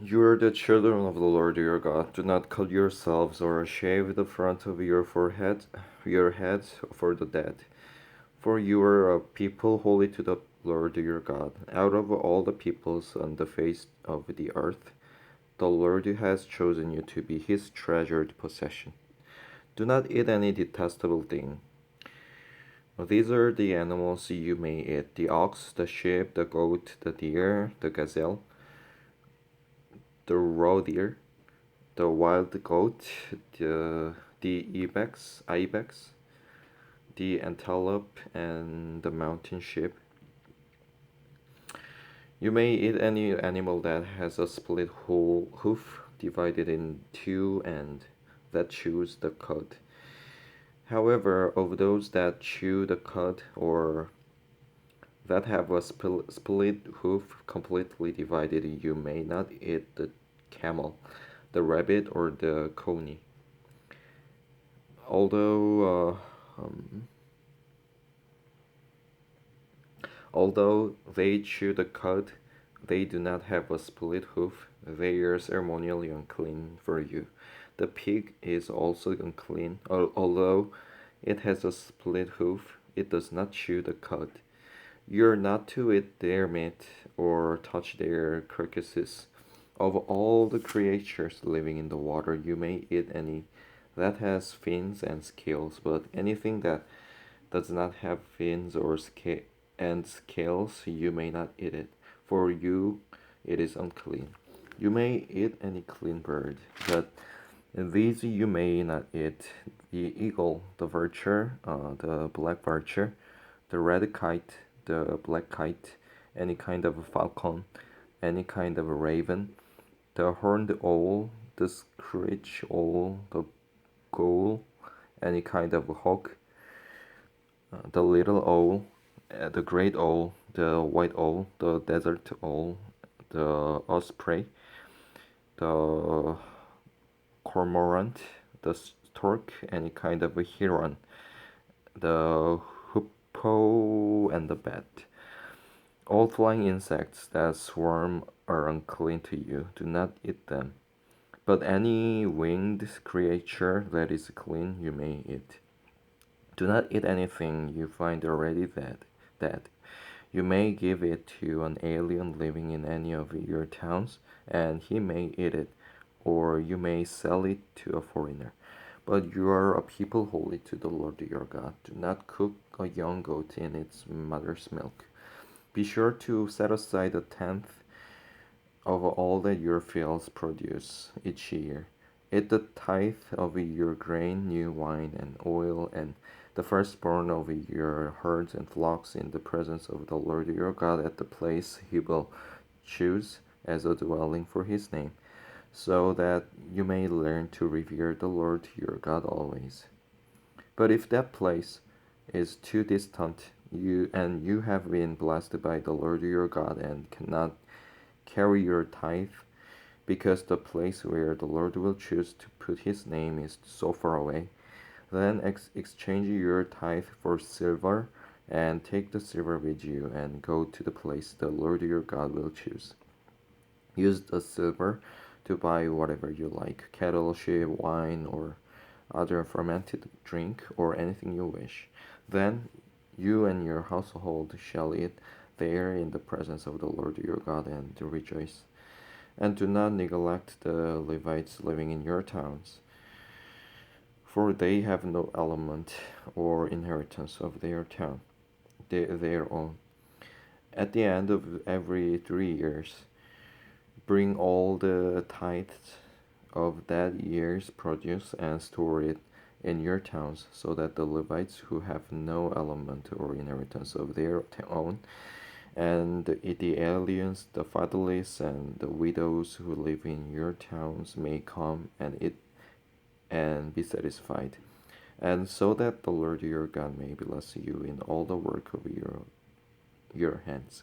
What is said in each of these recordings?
You are the children of the Lord your God. Do not cut yourselves or shave the front of your forehead, your heads for the dead. For you are a people holy to the Lord your God. Out of all the peoples on the face of the earth, the Lord has chosen you to be his treasured possession. Do not eat any detestable thing. These are the animals you may eat: the ox, the sheep, the goat, the deer, the gazelle, the roe deer, the wild goat, the ibex, the antelope, and the mountain sheep. You may eat any animal that has a split hoof divided in two and that chews the cud. However, of those that chew the cud or that have a split hoof completely divided, you may not eat the camel, the rabbit, or the coney. Although, although they chew the cud, they do not have a split hoof. They are ceremonially unclean for you. The pig is also unclean, although it has a split hoof. It does not chew the cud. You are not to eat their meat or touch their carcasses. Of all the creatures living in the water, you may eat any that has fins and scales, but anything that does not have fins or scales, you may not eat it. For you, it is unclean. You may eat any clean bird, but these you may not eat: the eagle, the vulture, the black vulture, the red kite, the black kite, any kind of falcon, any kind of raven, the horned owl, the screech owl, the gull, any kind of hawk, the little owl, the great owl, the white owl, the desert owl, the osprey, the cormorant, the stork, any kind of a heron, the hoopoe, and the bat. All flying insects that swarm are unclean to you. Do not eat them. But any winged creature that is clean you may eat. Do not eat anything you find already dead. You may give it to an alien living in any of your towns, and he may eat it, or you may sell it to a foreigner. But you are a people holy to the Lord your God. Do not cook a young goat in its mother's milk. Be sure to set aside a tenth of all that your fields produce each year. Eat the tithe of your grain, new wine, and oil, and the firstborn of your herds and flocks in the presence of the Lord your God at the place he will choose as a dwelling for his name, so that you may learn to revere the Lord your God always. But if that place is too distant, you have been blessed by the Lord your God and cannot carry your tithe, because the place where the Lord will choose to put his name is so far away, then exchange your tithe for silver, and take the silver with you, and go to the place the Lord your God will choose. Use the silver to buy whatever you like: cattle, sheep, wine, or other fermented drink, or anything you wish. Then you and your household shall eat there in the presence of the Lord your God and rejoice. And do not neglect the Levites living in your towns, for they have no element or inheritance of their town, their own. At the end of every 3 years, bring all the tithes of that year's produce and store it in your towns, so that the Levites who have no element or inheritance of their own, and the aliens, the fatherless, and the widows who live in your towns may come and eat and be satisfied, and so that the Lord your God may bless you in all the work of your hands.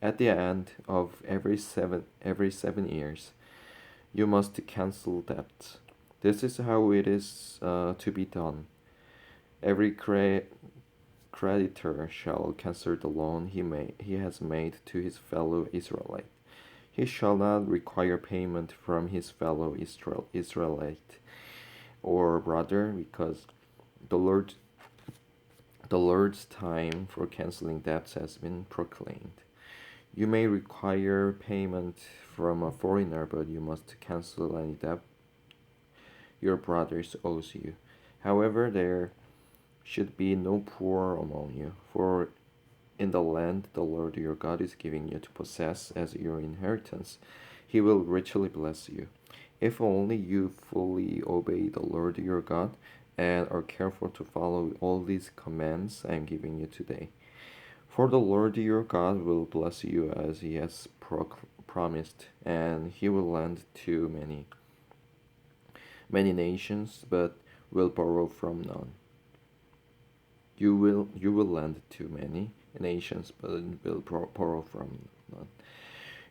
At the end of every seven years, you must cancel debts. This is how it is to be done. Every creditor shall cancel the loan he has made to his fellow Israelite. He shall not require payment from his fellow Israelite or brother, because the Lord the Lord's time for canceling debts has been proclaimed. You may require payment from a foreigner, but you must cancel any debt your brothers owes you. However, there should be no poor among you, for in the land the Lord your God is giving you to possess as your inheritance, he will richly bless you. If only you fully obey the Lord your God and are careful to follow all these commands I am giving you today. For the Lord your God will bless you as he has promised, and he will lend to many nations, but will borrow from none. You will lend to many nations, but will borrow from none.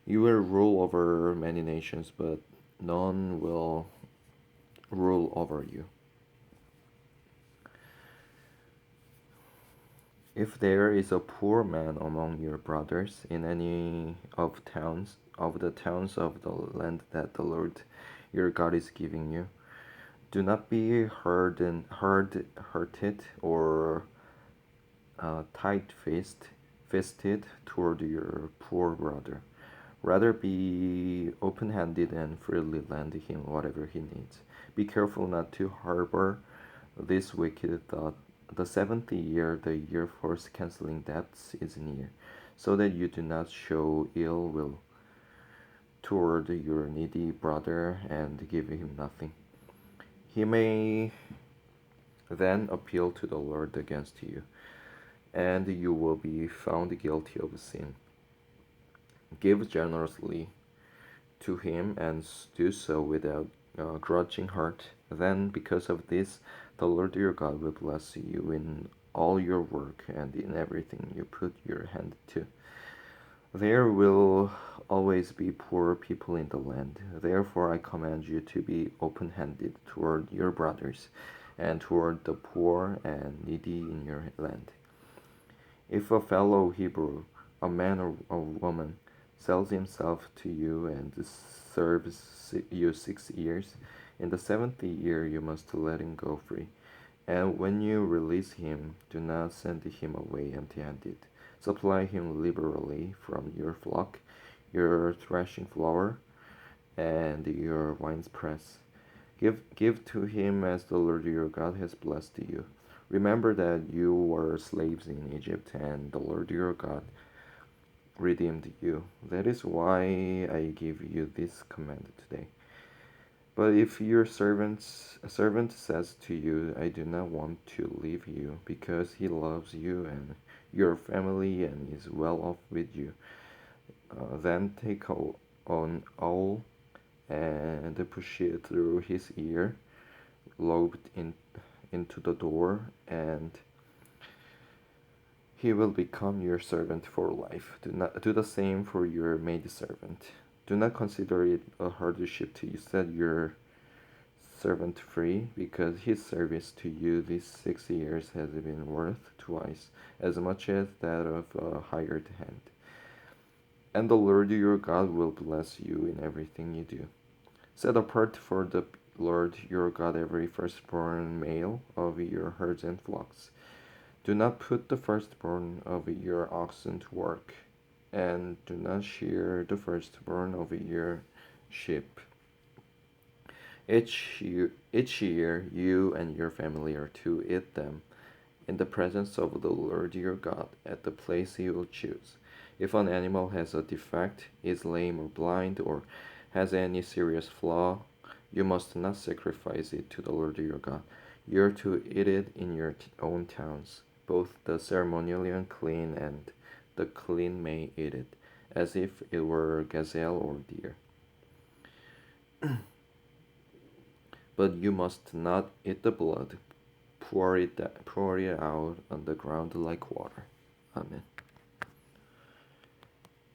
You will rule over many nations, but none will rule over you. If there is a poor man among your brothers in any of the towns of the land that the Lord your God is giving you, do not be hurted or tight-fisted toward your poor brother. Rather be open-handed and freely lend him whatever he needs. Be careful not to harbor this wicked thought. The seventh year, the year for canceling debts, is near, so that you do not show ill will toward your needy brother and give him nothing. He may then appeal to the Lord against you, and you will be found guilty of sin. Give generously to him and do so without grudging heart. Then, because of this, the Lord your God will bless you in all your work and in everything you put your hand to. There will always be poor people in the land. Therefore, I command you to be open handed toward your brothers and toward the poor and needy in your land. If a fellow Hebrew, a man or a woman, sells himself to you and serves you 6 years, in the seventh year you must let him go free. And when you release him, do not send him away empty-handed. Supply him liberally from your flock, your threshing floor, and your winepress. Give to him as the Lord your God has blessed you. Remember that you were slaves in Egypt, and the Lord your God redeemed you. That is why I give you this command today. But if your servant says to you, I do not want to leave you, because he loves you and your family and is well off with you, then take an awl and push it through his ear, lobed into the door, and he will become your servant for life. Do not do the same for your maidservant. Do not consider it a hardship to set your servant free, because his service to you these 6 years has been worth twice as much as that of a hired hand. And the Lord your God will bless you in everything you do. Set apart for the Lord your God every firstborn male of your herds and flocks. Do not put the firstborn of your oxen to work, and do not shear the firstborn of your sheep. Each year you and your family are to eat them in the presence of the Lord your God at the place he will choose. If an animal has a defect, is lame or blind, or has any serious flaw, you must not sacrifice it to the Lord your God. You are to eat it in your own towns. Both the ceremonially unclean and the clean may eat it, as if it were gazelle or deer. But you must not eat the blood. Pour it out on the ground like water. Amen.